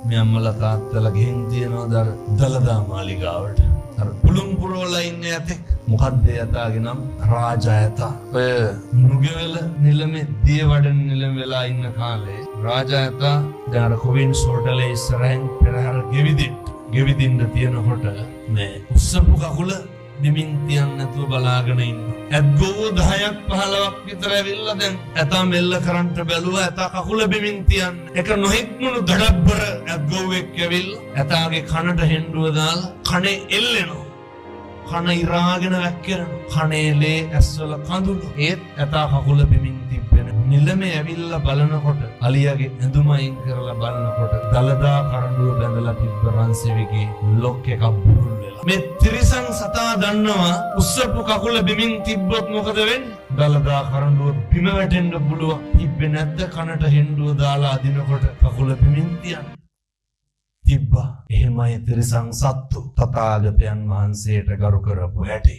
මේ අම්මලා තාත්තලා ගෙන් තියනවා දර දලදා මාලිගාවට. අර පුළුම් පුරවලා ඉන්නේ ඇතේ. මොකක්ද යතාගේ නම් රාජයතා. ඔය නුගෙවල නිලමේ දියවඩන නිලම වෙලා ඉන්න කාලේ රාජයතා දැන් අර කොවින්ස් හෝටලේ ඉස්සරහින් පෙරහැර ගෙවිදින්න තියෙනකොට මේ උස්සපු කකුල දෙමින් තියන්න නැතුව බලාගෙන ඉන්න. ඇත්ගොව 10ක් 15ක් විතර ඇවිල්ලා දැන් ඇතා මෙල්ල කරන්ට බැලුවා ඇතා කකුල බිමින් තියන්න. එක නොහික්මුණු දඩබ්බර ඇත්ගොවෙක් ඇවිල්ලා ඇතාගේ කනට හෙන්ඩුව දාලා කනේ එල්ලෙනවා. කන ඉරාගෙන වැක්කිරෙනවා. කනේ ලේ ඇස්වල කඳුළු. ඒත් ඇතා කකුල බිමින් තිබ්බෙන. නිලමේ ඇවිල්ලා බලනකොට අලියාගේ ඇඳුම අයින් කරලා බලනකොට දලදා කරඬුව බැඳලා තිබ්බ රන්සෙවිගේ ලොක් එකක් බුරුල් වෙලා. මේ තිරිසන් සතා දන්නවා උස්සපු කකුල බිමින් තිබ්බොත් මොකද වෙන්නේ? දලදා කරඬුව බිම වැටෙන්න පුළුවන්. තිබ්බේ නැද්ද කනට හෙන්ඩුව දාලා අදිනකොට කකුල බිමින් තියන්න. තිබ්බා. එහෙමයි තිරිසන් සත්තු තථාගතයන් වහන්සේට ගරු කරපු හැටි.